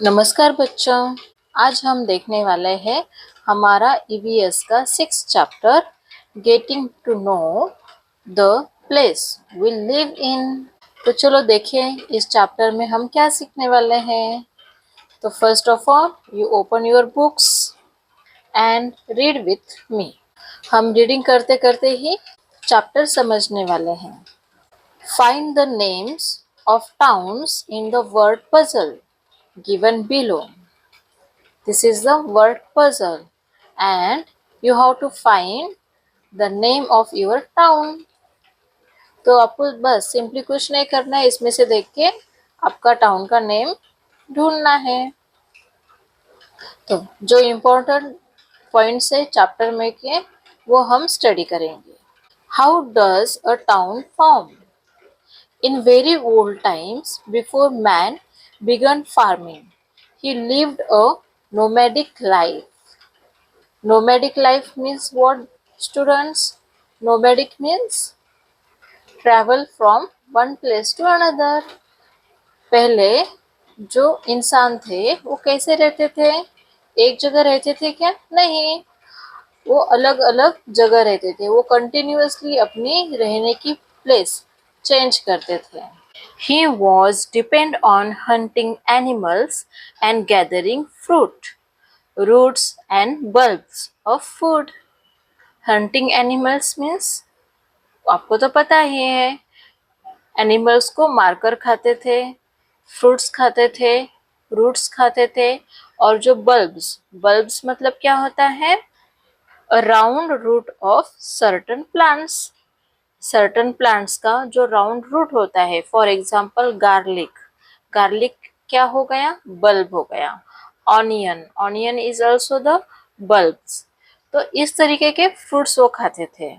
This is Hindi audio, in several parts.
नमस्कार बच्चों, आज हम देखने वाले हैं हमारा ईवीएस का 6th chapter getting to know the place we live in. तो चलो देखें इस चैप्टर में हम क्या सीखने वाले हैं। तो first of all you open your books and read with me. हम रीडिंग करते करते ही चैप्टर समझने वाले हैं। Find the names of towns in the word puzzle given below. This is the word puzzle and you have to find the name of your town. तो आपको बस सिंपली कुछ नहीं करना है, इसमें से देख के आपका टाउन का नेम ढूंढना है। तो जो इम्पोर्टेंट पॉइंट्स है चैप्टर में के वो हम स्टडी करेंगे। How does a town form? In very old times, before man began farming, he lived a nomadic life. Nomadic life means what, students? Nomadic means travel from one place to another. पहले जो इंसान थे वो कैसे रहते थे? एक जगह रहते थे क्या? नहीं, वो अलग अलग जगह रहते थे। वो कंटिन्यूअसली अपनी रहने की प्लेस चेंज करते थे। He was depend on hunting animals and gathering fruit, roots and bulbs of food. Hunting animals means आपको तो पता ही है, एनिमल्स को मारकर खाते थे, फ्रूट्स खाते थे, रूट्स खाते थे, और जो बल्ब्स मतलब क्या होता है? A round root of certain plants. Certain plants का जो राउंड रूट होता है, फॉर एग्जाम्पल गार्लिक क्या हो गया? बल्ब हो गया। Onion is also the bulbs. तो इस तरीके के फ्रूट्स वो खाते थे।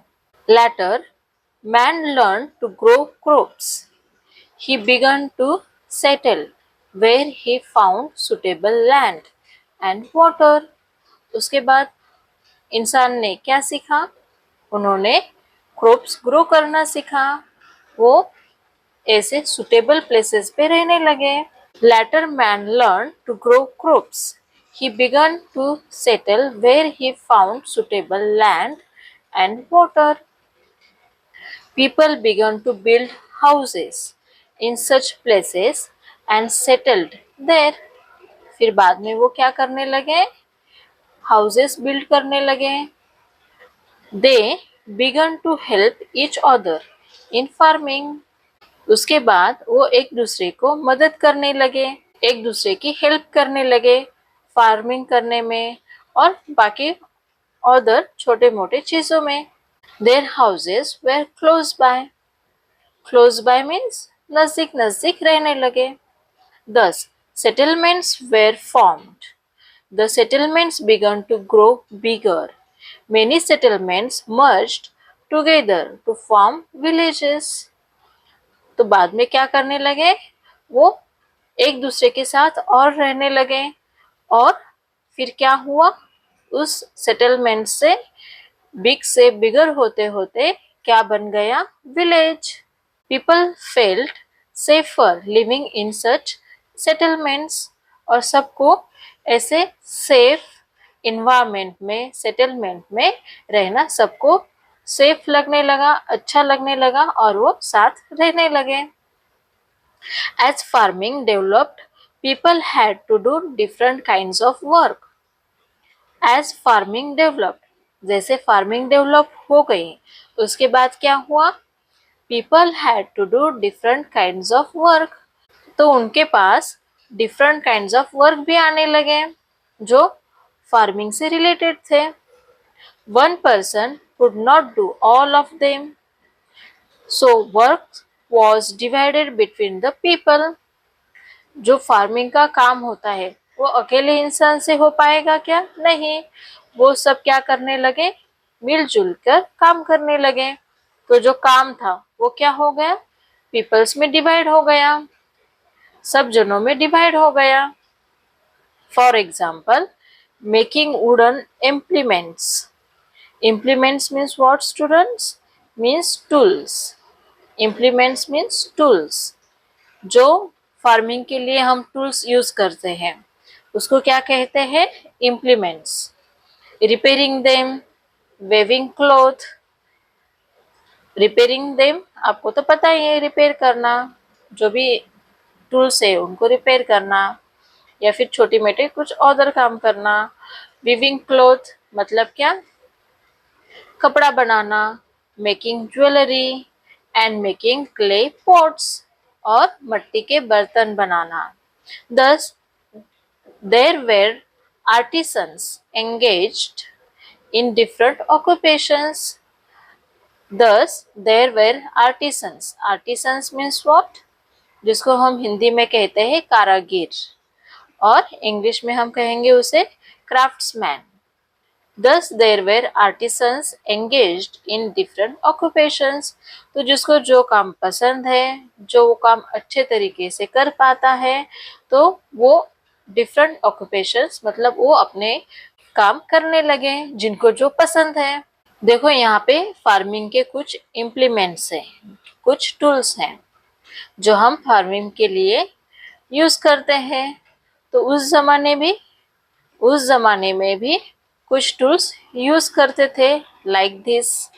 Later man learn to grow crops. He began to settle where he found suitable land and water. उसके बाद इंसान ने क्या सीखा? उन्होंने क्रॉप्स ग्रो करना सीखा। वो ऐसे सुटेबल प्लेसेस पे रहने लगे। Later man learned to grow crops. He began to settle where he found suitable land and water. People began to build houses in such places and settled there. फिर बाद में वो क्या करने लगे? हाउसेस बिल्ड करने लगे। They began to help each other in farming. उसके बाद वो एक दूसरे को मदद करने लगे, एक दूसरे की हेल्प करने लगे फार्मिंग करने में और बाकी अदर छोटे मोटे चीजों में। Their houses were close by. Close by means नजदीक नजदीक रहने लगे। Thus settlements were formed. The settlements began to grow bigger. Many settlements merged together to form villages. तो बाद में क्या करने लगे? वो एक दूसरे के साथ और रहने लगे और फिर क्या हुआ? उस सेटलमेंट से बिगर होते होते क्या बन गया? Village. People felt safer living in such settlements. और सबको ऐसे सेफ इन्वायरमेंट में, सेटलमेंट में रहना सबको सेफ लगने लगा, अच्छा लगने लगा और वो साथ रहने लगे। As farming developed, people had to do different kinds of work. As farming developed, जैसे फार्मिंग डेवलप हो गई उसके बाद क्या हुआ? People had to do different kinds of work. तो उनके पास different kinds of work भी आने लगे जो फार्मिंग से रिलेटेड थे। One person could not do all of them. So work was divided between the people. जो फार्मिंग का काम होता है वो अकेले इंसान से हो पाएगा क्या? नहीं, वो सब क्या करने लगे? मिलजुल कर काम करने लगे। तो जो काम था वो क्या हो गया? पीपल्स में डिवाइड हो गया, सब जनों में डिवाइड हो गया। For example making wooden implements. Implements means what students? Means tools. Implements means tools. जो फार्मिंग के लिए हम टूल्स यूज करते हैं उसको क्या कहते हैं? Implements. Repairing them, weaving cloth. Repairing them, आपको तो पता ही है रिपेयर करना, जो भी टूल्स है उनको रिपेयर करना, या फिर छोटी मोटे कुछ अदर काम करना। वीविंग क्लॉथ मतलब क्या? कपड़ा बनाना। Making jewellery and making clay pots, और मिट्टी के बर्तन बनाना। Thus, there were artisans engaged in different occupations. Thus, there were artisans. Artisans means what? जिसको हम हिंदी में कहते हैं कारागिर, और इंग्लिश में हम कहेंगे उसे craftsman. Thus, there were artisans engaged in different occupations. तो जिसको जो काम पसंद है, जो वो काम अच्छे तरीके से कर पाता है, तो वो डिफरेंट ऑक्यूपेशंस मतलब वो अपने काम करने लगे जिनको जो पसंद है। देखो यहाँ पे फार्मिंग के कुछ इम्प्लीमेंट्स हैं, कुछ टूल्स हैं जो हम फार्मिंग के लिए यूज करते हैं। तो उस जमाने में भी कुछ टूल्स यूज करते थे, like this.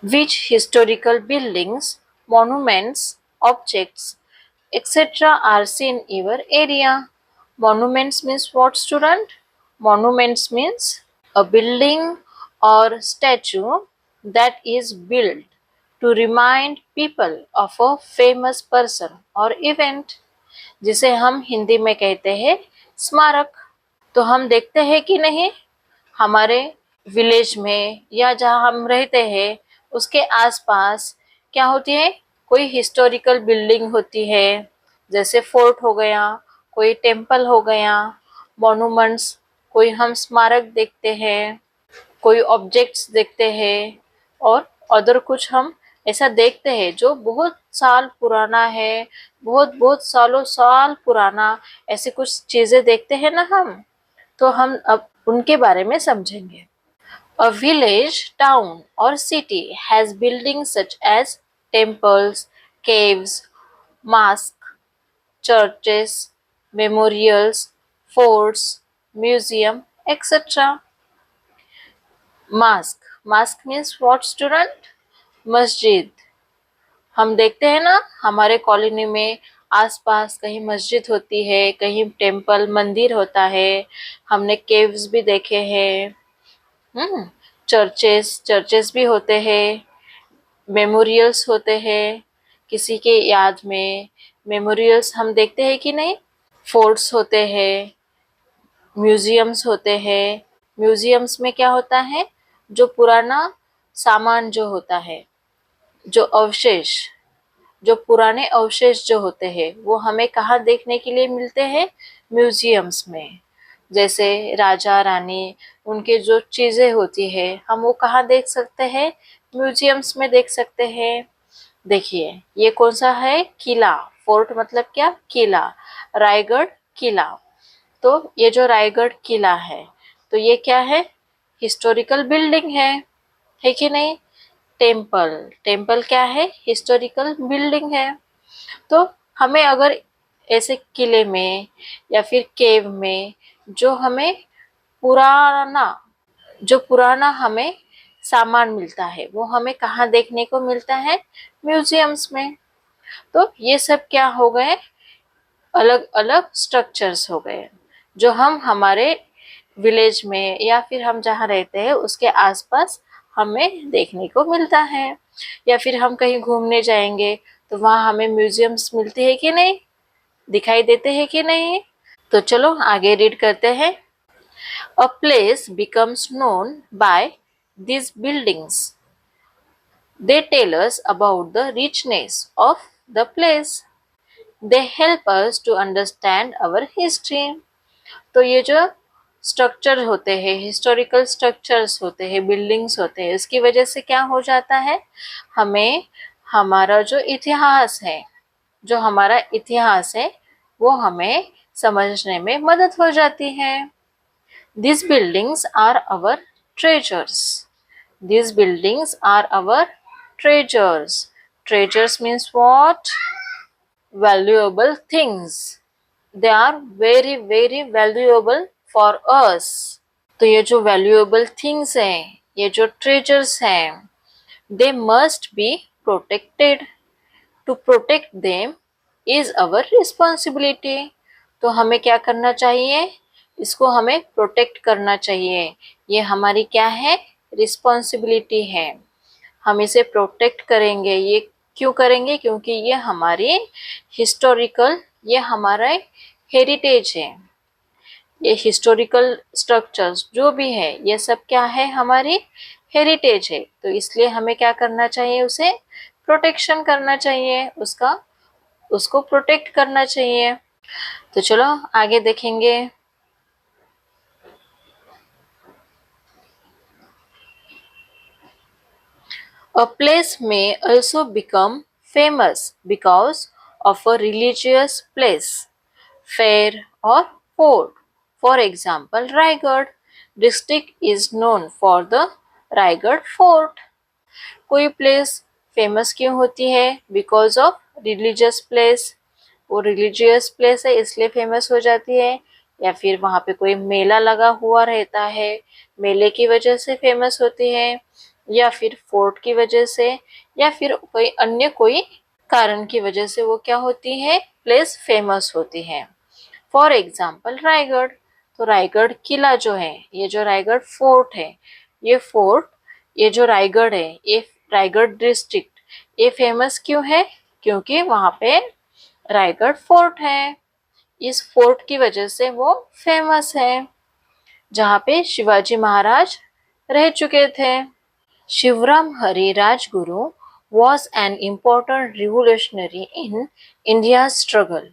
Which historical buildings, monuments, objects, etc. are seen in your area? Monuments means what, student? Monuments means a building or statue that is built to remind people of a famous person or event, जिसे हम हिंदी में कहते हैं स्मारक। तो हम देखते हैं कि नहीं, हमारे विलेज में या जहाँ हम रहते हैं उसके आसपास क्या होती है? कोई हिस्टोरिकल बिल्डिंग होती है, जैसे फोर्ट हो गया, कोई टेम्पल हो गया, मॉन्यूमेंट्स, कोई हम स्मारक देखते हैं, कोई ऑब्जेक्ट्स देखते हैं, और अदर कुछ हम ऐसा देखते हैं जो बहुत साल पुराना है, बहुत बहुत सालों साल पुराना, ऐसे कुछ चीजें देखते हैं ना हम। तो हम अब उनके बारे में समझेंगे। A village, town or city has buildings such as temples, caves, mosques, churches, memorials, forts, museum, etc. Mosque. Mosque means what, student? मस्जिद। हम देखते हैं ना हमारे कॉलोनी में आसपास कहीं मस्जिद होती है, कहीं टेम्पल मंदिर होता है, हमने केव्स भी देखे हैं, चर्चेस भी होते हैं, मेमोरियल्स होते हैं, किसी के याद में मेमोरियल्स हम देखते हैं कि नहीं। फोर्ट्स होते हैं, म्यूजियम्स होते हैं। म्यूजियम्स में क्या होता है? जो पुराना सामान जो होता है, जो अवशेष, जो पुराने अवशेष जो होते हैं वो हमें कहाँ देखने के लिए मिलते हैं? म्यूजियम्स में। जैसे राजा रानी, उनके जो चीजें होती है हम वो कहाँ देख सकते हैं? म्यूजियम्स में देख सकते हैं। देखिए ये कौन सा है? किला। फोर्ट मतलब क्या? किला। रायगढ़ किला। तो ये जो रायगढ़ किला है, तो ये क्या है? हिस्टोरिकल बिल्डिंग है कि नहीं? टेम्पल, टेम्पल क्या है? हिस्टोरिकल बिल्डिंग है। तो हमें अगर ऐसे किले में या फिर केव में जो हमें पुराना जो पुराना हमें सामान मिलता है वो हमें कहाँ देखने को मिलता है? म्यूजियम्स में। तो ये सब क्या हो गए? अलग अलग स्ट्रक्चर्स हो गए जो हम हमारे विलेज में या फिर हम जहाँ रहते हैं उसके आसपास हमें देखने को मिलता है। या फिर हम कहीं घूमने जाएंगे तो वहाँ हमें म्यूजियम्स मिलते हैं कि नहीं, दिखाई देते हैं कि नहीं। तो चलो आगे रीड करते हैं। A place becomes known by these buildings. They tell us about the richness of the place. They help us to understand our history. तो ये जो स्ट्रक्चर होते हैं, हिस्टोरिकल स्ट्रक्चर्स होते हैं, बिल्डिंग्स होते हैं, इसकी वजह से क्या हो जाता है? हमें हमारा जो इतिहास है, जो हमारा इतिहास है वो हमें समझने में मदद हो जाती है। These buildings are our treasures. These buildings are our treasures. Treasures means what? valuable things. They are very very valuable for us. तो ये जो valuable things हैं, ये जो treasures हैं, they must be protected. To protect them is our responsibility. तो हमें क्या करना चाहिए? इसको हमें प्रोटेक्ट करना चाहिए. ये हमारी क्या है? रिस्पॉन्सिबिलिटी है. हम इसे प्रोटेक्ट करेंगे. ये क्यों करेंगे? क्योंकि ये हमारी हिस्टोरिकल, ये हमारा हेरिटेज है. ये हिस्टोरिकल स्ट्रक्चर्स जो भी है, ये सब क्या है? हमारी हेरिटेज है. तो इसलिए हमें क्या करना चाहिए? उसे प्रोटेक्शन करना चाहिए, उसको प्रोटेक्ट करना चाहिए. तो चलो आगे देखेंगे. A place may also become famous because of a religious place, fair or fort. For example, Raigad district is known for the Raigad fort. कोई प्लेस फेमस क्यों होती है? Because of religious place. वो रिलीजियस प्लेस है इसलिए फेमस हो जाती है. या फिर वहाँ पे कोई मेला लगा हुआ रहता है, मेले की वजह से फेमस होती है. या फिर फोर्ट की वजह से, या फिर कोई अन्य कोई कारण की वजह से वो क्या होती है? प्लेस फेमस होती है. For example Raigarh. तो रायगढ़ किला जो है, ये जो रायगढ़ फोर्ट है, ये फोर्ट, ये जो रायगढ़ है, ये रायगढ़ डिस्ट्रिक्ट, ये फेमस क्यों है? क्योंकि वहाँ पे रायगढ़ फोर्ट है. इस फोर्ट की वजह से वो फेमस है, जहाँ पे शिवाजी महाराज रह चुके थे. Shivram Hari Rajguru was an important revolutionary in India's struggle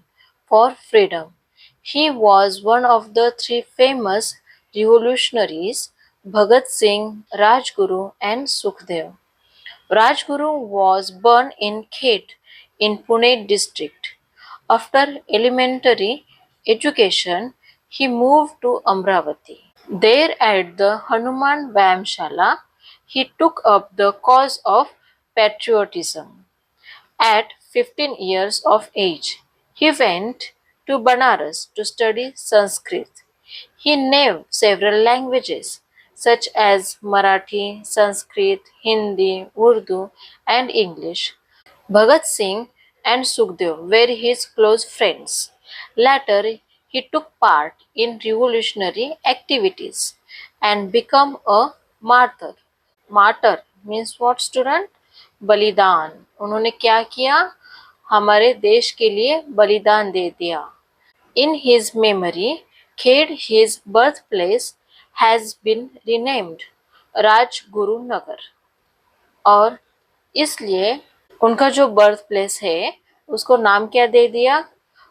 for freedom. He was one of the three famous revolutionaries, Bhagat Singh, Rajguru and Sukhdev. Rajguru was born in Khet in Pune district. After elementary education, he moved to Amravati. There at the Hanuman Vyamshala, he took up the cause of patriotism. At 15 years of age, he went to Banaras to study Sanskrit. He knew several languages such as Marathi, Sanskrit, Hindi, Urdu, and English. Bhagat Singh and Sukhdev were his close friends. Later, he took part in revolutionary activities and became a martyr. Martyr means what, student? बलिदान. उन्होंने क्या किया? हमारे देश के लिए बलिदान दे दिया. In his memory, Khed, his birthplace, has been renamed Rajguru नगर. और इसलिए उनका जो बर्थ प्लेस है उसको नाम क्या दे दिया?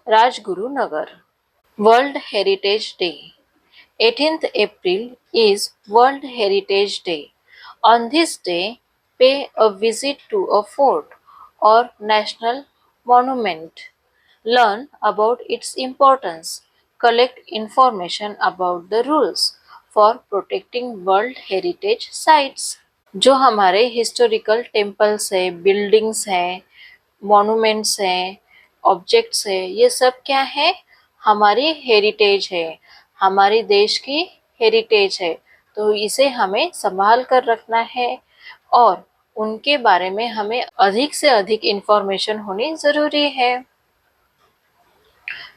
Rajguru Nagar. World heritage day. 18th April is World Heritage Day. On this day, pay a visit to a fort or national monument. Learn about its importance. Collect information about the rules for protecting World Heritage Sites. जो हमारे हिस्टोरिकल टेम्पल्स है, बिल्डिंग्स हैं, मॉन्यूमेंट्स हैं, ऑब्जेक्ट्स है, ये सब क्या है? हमारी हेरिटेज है, हमारे देश की हेरिटेज है. तो इसे हमें संभाल कर रखना है और उनके बारे में हमें अधिक से अधिक इंफॉर्मेशन होनी ज़रूरी है.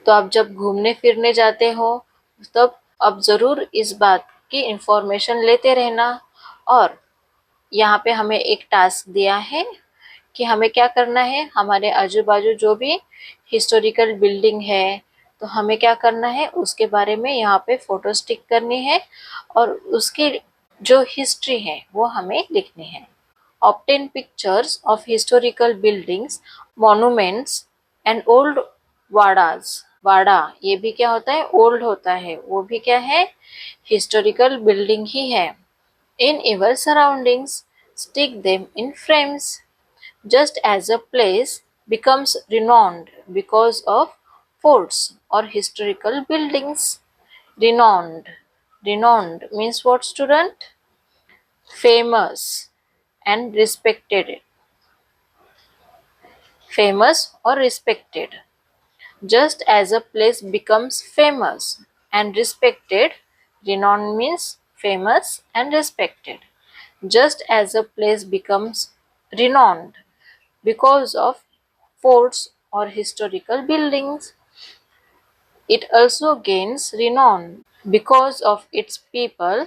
तो आप जब घूमने फिरने जाते हो तब अब ज़रूर इस बात की इंफॉर्मेशन लेते रहना. और यहाँ पे हमें एक टास्क दिया है कि हमें क्या करना है? हमारे आजू बाजू जो भी हिस्टोरिकल बिल्डिंग है, तो हमें क्या करना है? उसके बारे में यहाँ पे फोटो स्टिक करनी है और उसकी जो हिस्ट्री है वो हमें लिखनी है. Obtain pictures of historical buildings, monuments and old wadas. वाडा ये भी क्या होता है? ओल्ड होता है. वो भी क्या है? हिस्टोरिकल बिल्डिंग ही है. In your surroundings, stick them in frames. Just as a place becomes renowned because of forts or historical buildings. Renowned. Renowned means what, student? Famous and respected. famous or respected. Just as a place becomes famous and respected, renowned means famous and respected. Just as a place becomes renowned because of forts or historical buildings, it also gains renown because of its people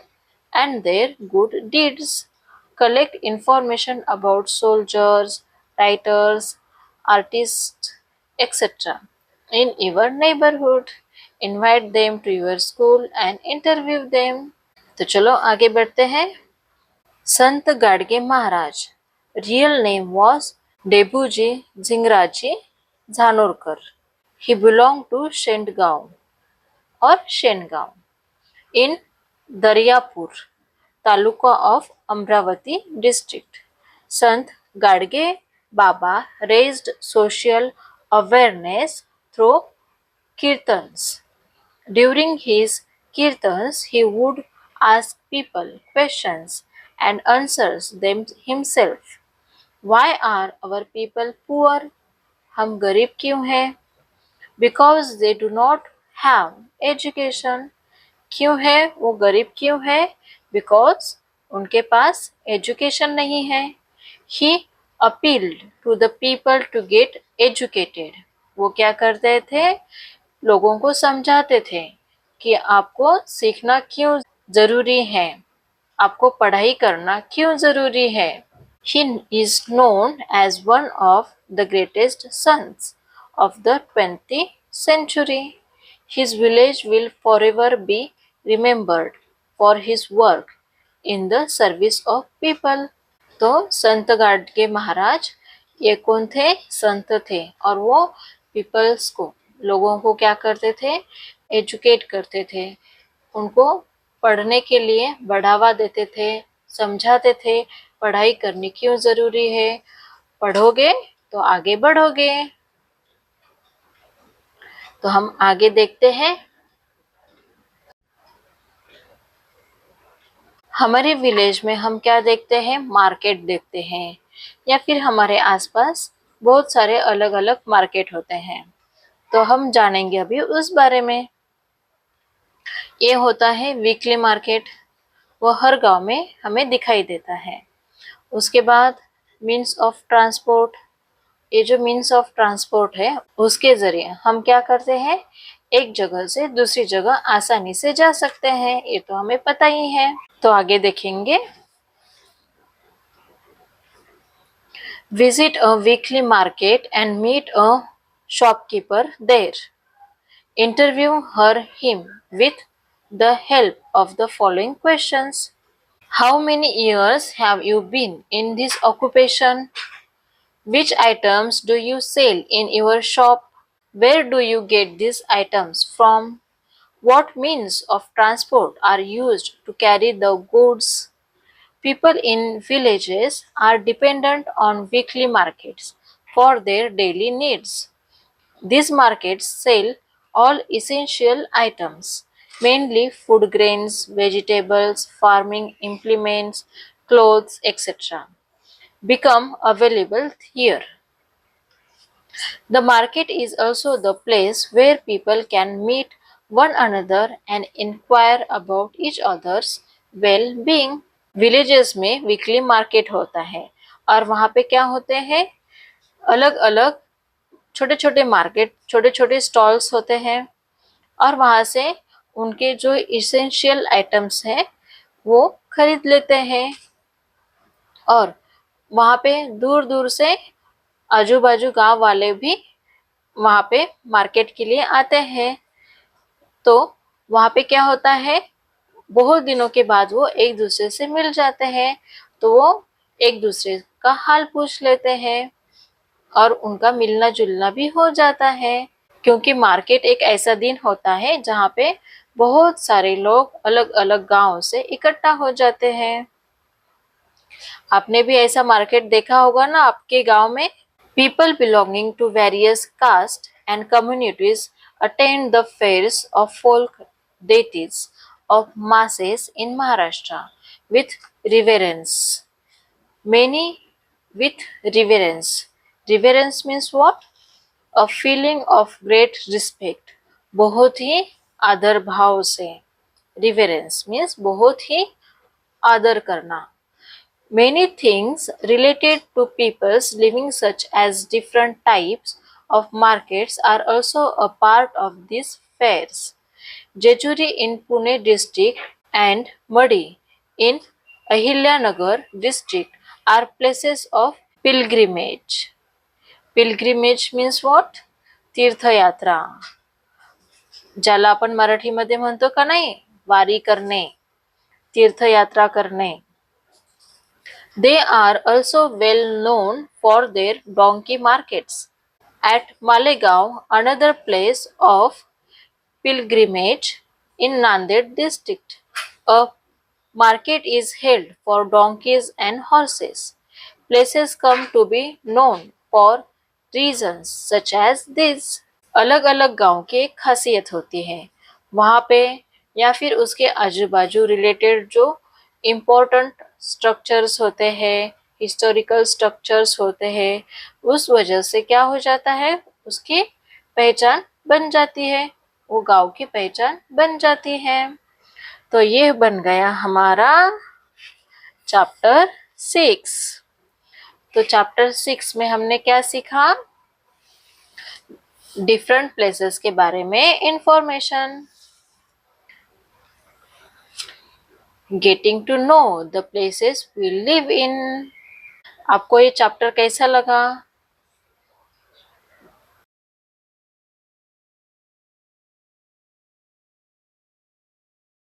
and their good deeds. Collect information about soldiers, writers, artists, etc. in your neighborhood. Invite them to your school and interview them. तो चलो आगे बढ़ते हैं. संत Gadge Maharaj. Real name was Debuji Zingraji झानोरकर. He belonged to Shendgaon or Shengaon in Daryapur, Taluka of Amravati district. Sant Gadge Baba raised social awareness through kirtans. During his kirtans, he would ask people questions and answers them himself. Why are our people poor? हम गरीब क्यों हैं? Because they do not have education. क्यों है वो गरीब क्यों है? Because उनके पास एजुकेशन नहीं है. He appealed to the people to get educated. वो क्या करते थे? लोगों को समझाते थे कि आपको सीखना क्यों जरूरी है, आपको पढ़ाई करना क्यों जरूरी है. He is known as one of the greatest sons of the 20th century. His village will forever be remembered for his work in the service of people. तो संत गाडगे महाराज ये कौन थे? संत थे और वो पीपल्स को, लोगों को क्या करते थे? एजुकेट करते थे, उनको पढ़ने के लिए बढ़ावा देते थे, समझाते थे पढ़ाई करनी क्यों जरूरी है, पढ़ोगे तो आगे बढ़ोगे. तो हम आगे देखते हैं. हमारे विलेज में हम क्या देखते हैं? मार्केट देखते हैं, या फिर हमारे आसपास बहुत सारे अलग अलग मार्केट होते हैं. तो हम जानेंगे अभी उस बारे में. ये होता है वीकली मार्केट, वो हर गांव में हमें दिखाई देता है. उसके बाद मीन्स ऑफ ट्रांसपोर्ट. ये जो मीन्स ऑफ ट्रांसपोर्ट है उसके जरिए हम क्या करते हैं? एक जगह से दूसरी जगह आसानी से जा सकते हैं, ये तो हमें पता ही है. तो आगे देखेंगे. Visit a weekly market and meet a shopkeeper there. Interview him with the help of the following questions. How many years have you been in this occupation? Which items do you sell in your shop? Where do you get these items from? What means of transport are used to carry the goods? People in villages are dependent on weekly markets for their daily needs. These markets sell all essential items, mainly food grains, vegetables, farming implements, clothes, etc. become available here. The market is also the place where people can meet one another and inquire about each other's well-being. Villages में वीकली मार्केट होता है और वहाँ पे क्या होते हैं? अलग अलग छोटे छोटे मार्केट, छोटे छोटे स्टॉल्स होते हैं और वहाँ से उनके जो इसेंशियल आइटम्स हैं वो खरीद लेते हैं. और वहाँ पे दूर दूर से आजू बाजू गांव वाले भी वहाँ पे मार्केट के लिए आते हैं. तो वहाँ पे क्या होता है? बहुत दिनों के बाद वो एक दूसरे से मिल जाते हैं, तो वो एक दूसरे का हाल पूछ लेते हैं और उनका मिलना जुलना भी हो जाता है. क्योंकि मार्केट एक ऐसा दिन होता है जहाँ पे बहुत सारे लोग अलग अलग गांव से इकट्ठा हो जाते हैं. आपने भी ऐसा मार्केट देखा होगा ना आपके गांव में. People belonging to various castes and communities attend the fairs of folk deities of masses in Maharashtra with reverence. Many with reverence. Reverence means what? A feeling of great respect. बहुत ही आदर भाव से. Reverence means बहुत ही आदर करना. Many things related to people's living such as different types of markets are also a part of these fairs. Jejuri in Pune district and Madi in Ahilyanagar district are places of pilgrimage. Pilgrimage means what? तीर्थयात्रा. ज्याला आपण मराठीमध्ये म्हणतो का नाही, वारी करणे, तीर्थयात्रा करणे. They are also well known for their donkey markets. At Malegaon, another place of pilgrimage in Nanded district, a market is held for donkeys and horses. Places come to be known for reasons such as these. अलग अलग गांव की एक खासियत होती है. वहाँ पे या फिर उसके आजू बाजू रिलेटेड जो इम्पोर्टेंट स्ट्रक्चर्स होते हैं, हिस्टोरिकल स्ट्रक्चर्स होते हैं, उस वजह से क्या हो जाता है, उसकी पहचान बन जाती है, वो गांव की पहचान बन जाती है. तो ये बन गया हमारा चैप्टर 6. तो चैप्टर 6 में हमने क्या सीखा? डिफरेंट प्लेसेस के बारे में information. Getting to know the places we live in. आपको ये चैप्टर कैसा लगा?